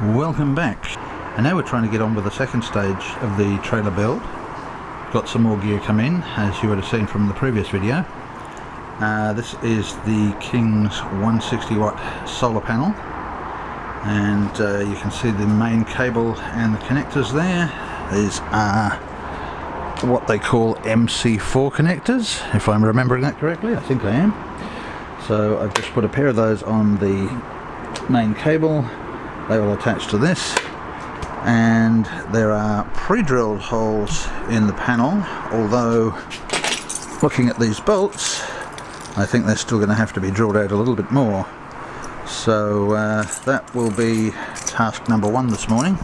Welcome back, and now we're trying to get on with the second stage of the trailer build. Got some more gear come in, as you would have seen from the previous video. This is the King's 160 watt solar panel, and you can see the main cable and the connectors there. These are what they call MC4 connectors, if I'm remembering that correctly. I think I am. So I've just put a pair of those on the main cable. They will attach to this, and there are pre-drilled holes in the panel, although looking at these bolts I think they're still going to have to be drilled out a little bit more. So that will be task number one this morning,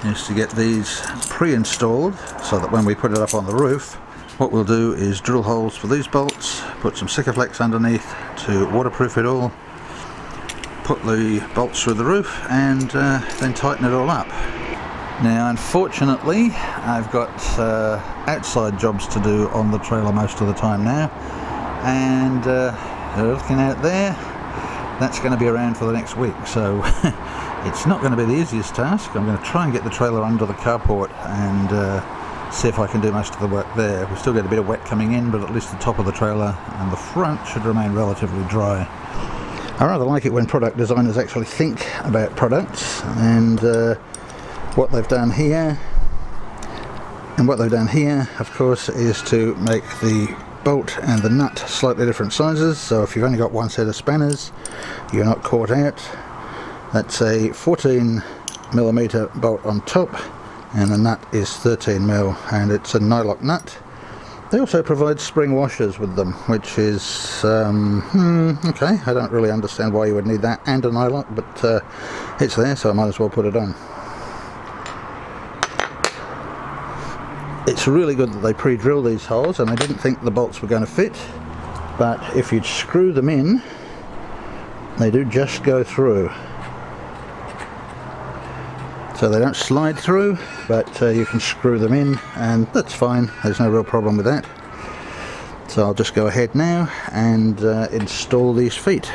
is to get these pre-installed so that when we put it up on the roof, what we'll do is drill holes for these bolts, put some Sikaflex underneath to waterproof it all, put the bolts through the roof, and then tighten it all up. Now unfortunately I've got outside jobs to do on the trailer most of the time now, and looking out there, that's going to be around for the next week, so it's not going to be the easiest task. I'm going to try and get the trailer under the carport and see if I can do most of the work there. We've still got a bit of wet coming in, but at least the top of the trailer and the front should remain relatively dry. I rather like it when product designers actually think about products, and what they've done here, of course, is to make the bolt and the nut slightly different sizes, so if you've only got one set of spanners, you're not caught out. That's a 14mm bolt on top, and the nut is 13mm, and it's a nylock nut. They also provide spring washers with them, which is, okay, I don't really understand why you would need that and a nylock, but it's there, so I might as well put it on. It's really good that they pre-drill these holes, and I didn't think the bolts were going to fit, but if you'd screw them in, they do just go through. So they don't slide through, but you can screw them in, and that's fine. There's no real problem with that. So I'll just go ahead now and install these feet.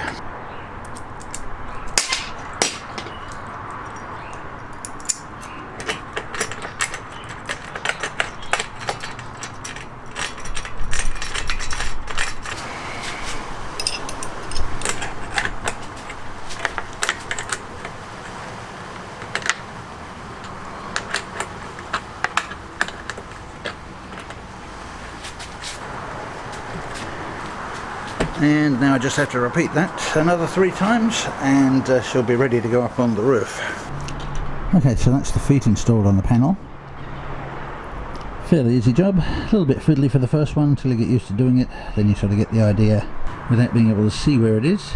And now I just have to repeat that another 3 times, and she'll be ready to go up on the roof. Okay, so that's the feet installed on the panel. Fairly easy job, a little bit fiddly for the first one until you get used to doing it, then you sort of get the idea without being able to see where it is.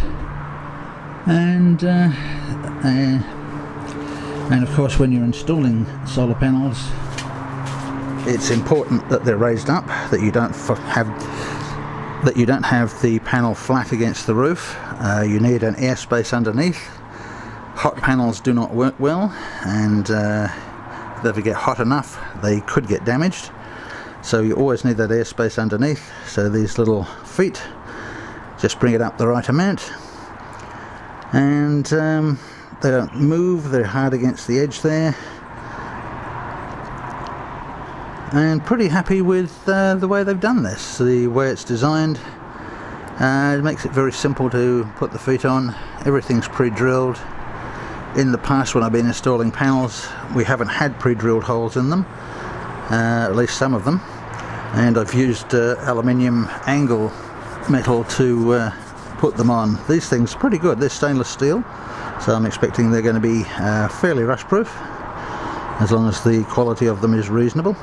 And of course, when you're installing solar panels, it's important that they're raised up, that you don't have the panel flat against the roof. You need an airspace underneath. Hot panels do not work well, and if they ever get hot enough, they could get damaged. So you always need that airspace underneath. So these little feet just bring it up the right amount, and they don't move. They're hard against the edge there. And pretty happy with the way they've done this, the way it's designed. It makes it very simple to put the feet on. Everything's pre-drilled. In the past, when I've been installing panels, we haven't had pre-drilled holes in them, at least some of them, and I've used aluminium angle metal to put them on. These things are pretty good. They're stainless steel, so I'm expecting they're going to be fairly rust-proof, as long as the quality of them is reasonable.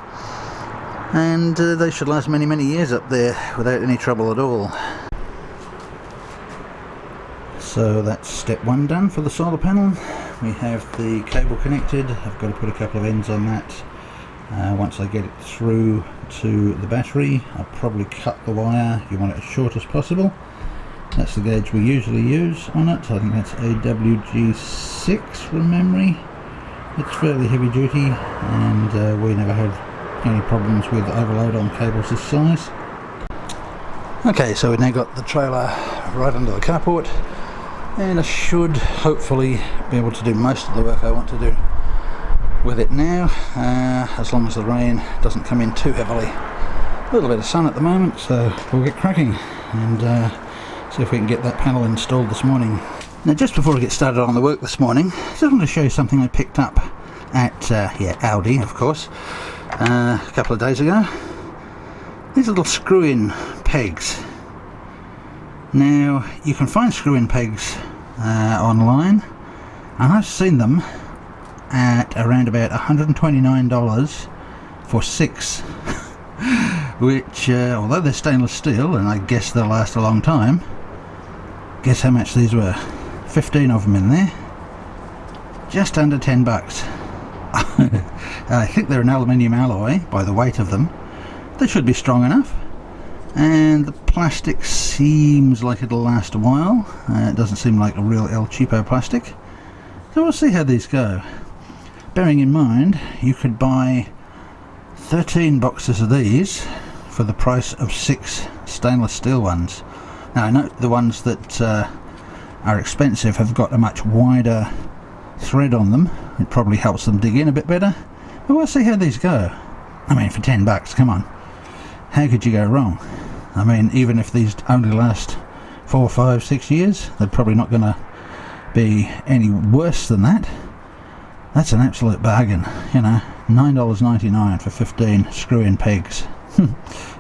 And they should last many, many years up there without any trouble at all. So that's step 1 done for the solar panel. We have the cable connected. I've got to put a couple of ends on that. Once I get it through to the battery, I'll probably cut the wire. You want it as short as possible. That's the gauge we usually use on it. I think that's AWG6 from memory. It's fairly heavy duty, and we never had any problems with overload on cables this size. Okay, so we've now got the trailer right under the carport. and I should hopefully be able to do most of the work I want to do with it now, as long as the rain doesn't come in too heavily. A little bit of sun at the moment, so we'll get cracking and see if we can get that panel installed this morning. Now, just before I get started on the work this morning, I just want to show you something I picked up at Aldi, of course, a couple of days ago. These little screw-in pegs. Now, you can find screw-in pegs online, and I've seen them at around about $129 for 6, which, although they're stainless steel and I guess they'll last a long time, guess how much these were? 15 of them in there, just under $10. I think they're an aluminium alloy by the weight of them. They should be strong enough, and the plastic seems like it'll last a while. It doesn't seem like a real El Cheapo plastic, so we'll see how these go. Bearing in mind, you could buy 13 boxes of these for the price of 6 stainless steel ones. Now, I know the ones that are expensive have got a much wider thread on them. It probably helps them dig in a bit better, but we'll see how these go. I mean, for $10, come on, how could you go wrong? I mean, even if these only last 4, 5, 6 years, they're probably not going to be any worse than that. That's an absolute bargain, you know. $9.99 for 15 screw-in pegs.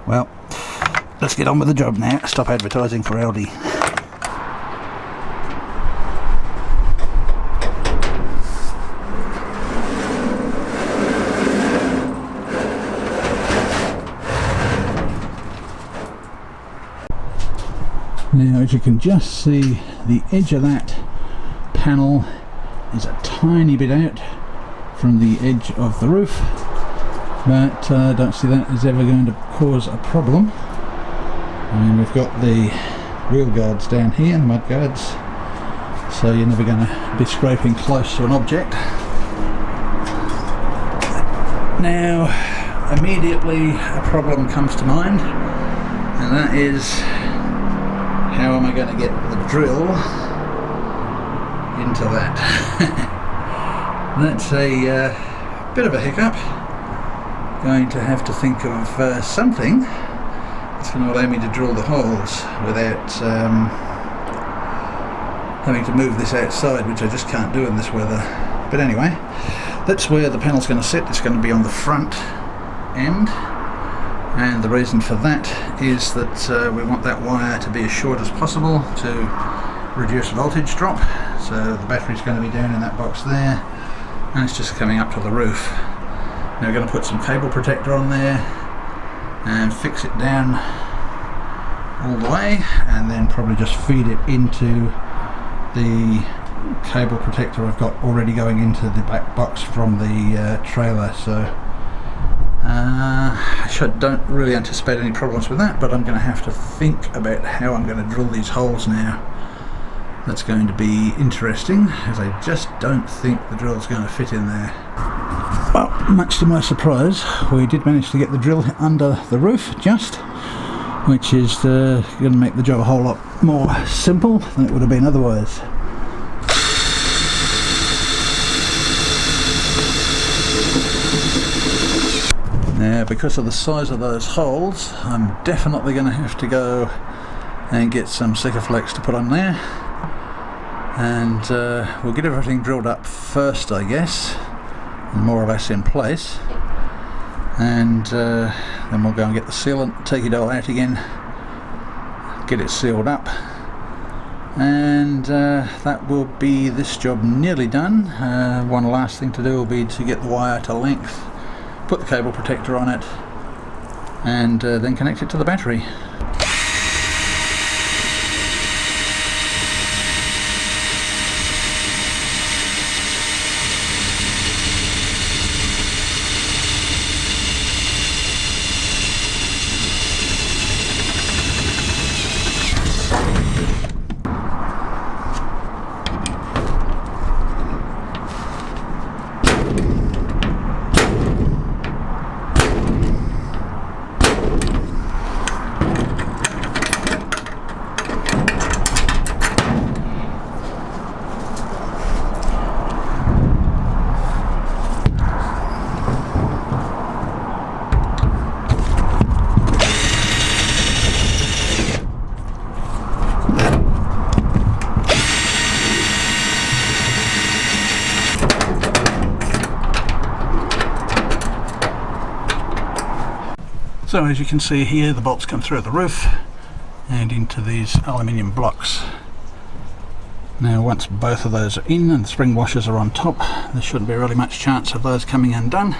Well, let's get on with the job now. Stop advertising for Aldi. Now, as you can just see, the edge of that panel is a tiny bit out from the edge of the roof, but I don't see that is ever going to cause a problem. And we've got the wheel guards down here, the mud guards, so you're never going to be scraping close to an object. Now, immediately a problem comes to mind, and that is, how am I going to get the drill into that? That's a bit of a hiccup. Going to have to think of something that's going to allow me to drill the holes without having to move this outside, which I just can't do in this weather. But anyway, that's where the panel's going to sit. It's going to be on the front end, and the reason for that is that we want that wire to be as short as possible to reduce voltage drop. So the battery's going to be down in that box there, and it's just coming up to the roof. Now we're going to put some cable protector on there and fix it down all the way, and then probably just feed it into the cable protector I've got already going into the back box from the trailer. So I don't really anticipate any problems with that, but I'm going to have to think about how I'm going to drill these holes now. That's going to be interesting, as I just don't think the drill's going to fit in there. Well, much to my surprise, we did manage to get the drill under the roof just, which is going to make the job a whole lot more simple than it would have been otherwise. Now, because of the size of those holes, I'm definitely going to have to go and get some Sikaflex to put on there, and we'll get everything drilled up first, I guess, and more or less in place, and then we'll go and get the sealant, take it all out again, get it sealed up, and that will be this job nearly done. One last thing to do will be to get the wire to length, put the cable protector on it, and then connect it to the battery. So as you can see here, the bolts come through the roof and into these aluminium blocks. Now once both of those are in and the spring washers are on top, there shouldn't be really much chance of those coming undone.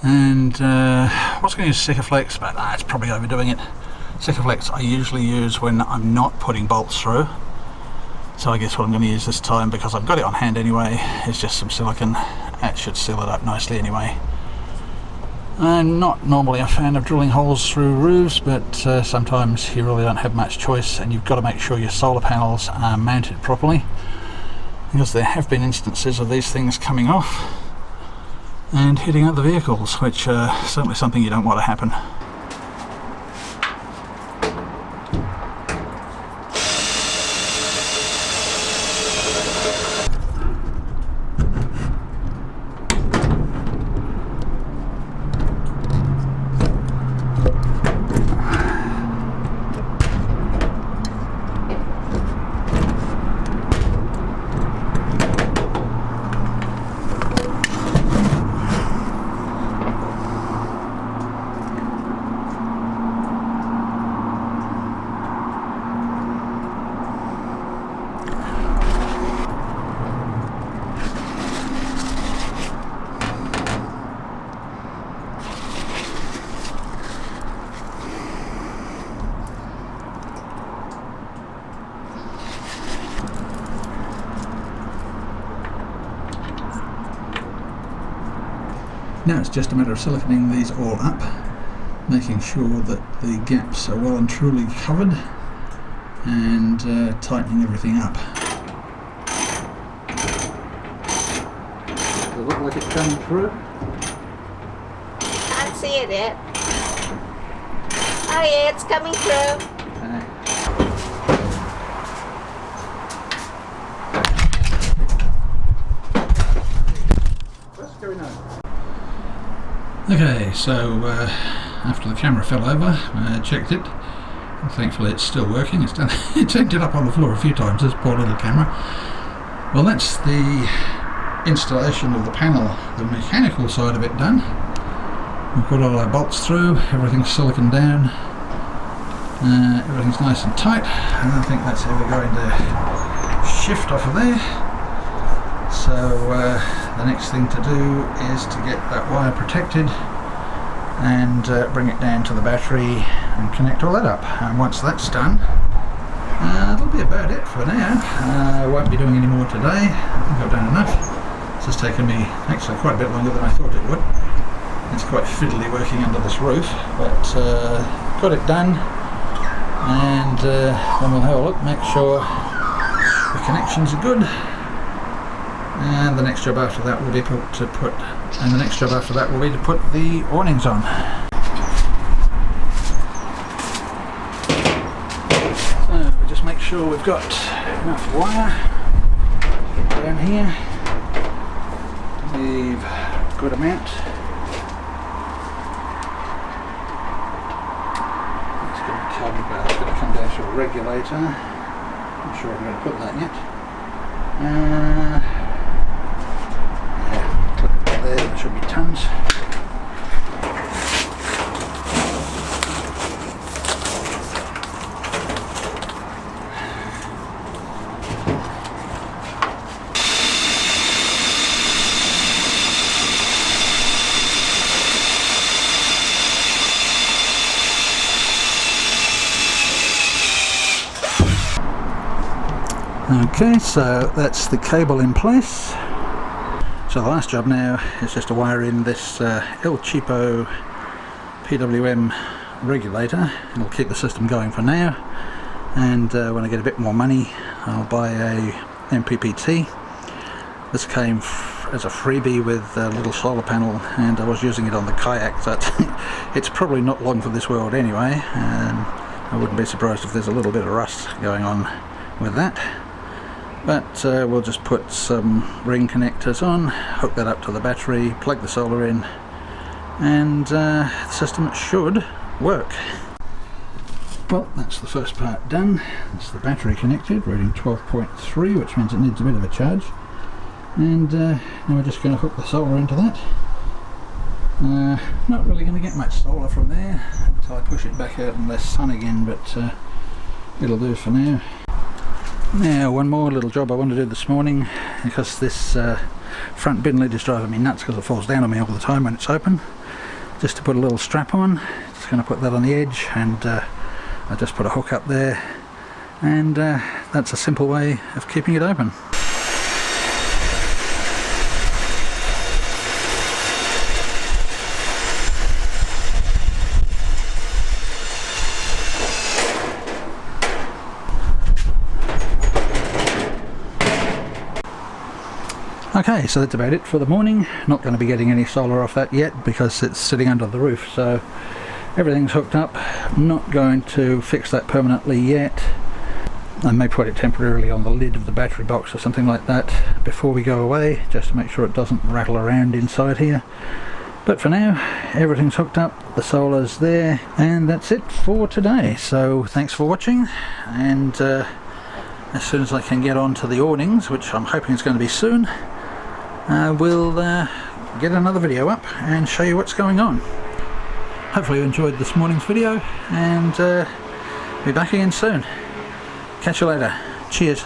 And I was going to use Sikaflex, but it's probably overdoing it. Sikaflex I usually use when I'm not putting bolts through. So I guess what I'm going to use this time, because I've got it on hand anyway, is just some silicone. That should seal it up nicely anyway. I'm not normally a fan of drilling holes through roofs, but sometimes you really don't have much choice, and you've got to make sure your solar panels are mounted properly, because there have been instances of these things coming off and hitting other vehicles, which are certainly something you don't want to happen. Now it's just a matter of siliconing these all up, making sure that the gaps are well and truly covered, and tightening everything up. Does it look like it's coming through? Can't see it yet. Oh yeah, it's coming through. Okay. What's going on? Okay, so after the camera fell over, I checked it. And thankfully it's still working. It's done. It's ended up on the floor a few times, this poor little camera. Well, that's the installation of the panel, the mechanical side of it done. We've got all our bolts through, everything's siliconed down, everything's nice and tight, and I think that's how we're going to shift off of there. So the next thing to do is to get that wire protected and bring it down to the battery and connect all that up. And once that's done, that'll be about it for now. I won't be doing any more today. I think I've done enough. This has taken me actually quite a bit longer than I thought it would. It's quite fiddly working under this roof, but got it done, and then we'll have a look, make sure the connections are good. And the next job after that will be to put the awnings on. So we just make sure we've got enough wire down here. Leave a good amount. It's going to come down to a regulator. Not sure I'm going to put that yet. There should be tons. Okay, so that's the cable in place. So the last job now is just to wire in this El Cheapo PWM regulator. It'll keep the system going for now, and when I get a bit more money I'll buy a MPPT. This came as a freebie with a little solar panel, and I was using it on the kayak, so it's probably not long for this world anyway. I wouldn't be surprised if there's a little bit of rust going on with that. But we'll just put some ring connectors on, hook that up to the battery, plug the solar in, and the system should work. Well, that's the first part done. That's the battery connected, reading 12.3, which means it needs a bit of a charge. And now we're just going to hook the solar into that. Not really going to get much solar from there until I push it back out in the sun again, but it'll do for now. Now, one more little job I want to do this morning, because this front bin lid is driving me nuts because it falls down on me all the time when it's open. Just to put a little strap on, just going to put that on the edge, and I just put a hook up there, and that's a simple way of keeping it open. Okay, so that's about it for the morning. Not going to be getting any solar off that yet because it's sitting under the roof, so everything's hooked up. Not going to fix that permanently yet. I may put it temporarily on the lid of the battery box or something like that before we go away, just to make sure it doesn't rattle around inside here. But for now, everything's hooked up, the solar's there, and that's it for today. So thanks for watching, and as soon as I can get on to the awnings, which I'm hoping is going to be soon, we'll get another video up and show you what's going on. Hopefully you enjoyed this morning's video, and be back again soon. Catch you later. Cheers.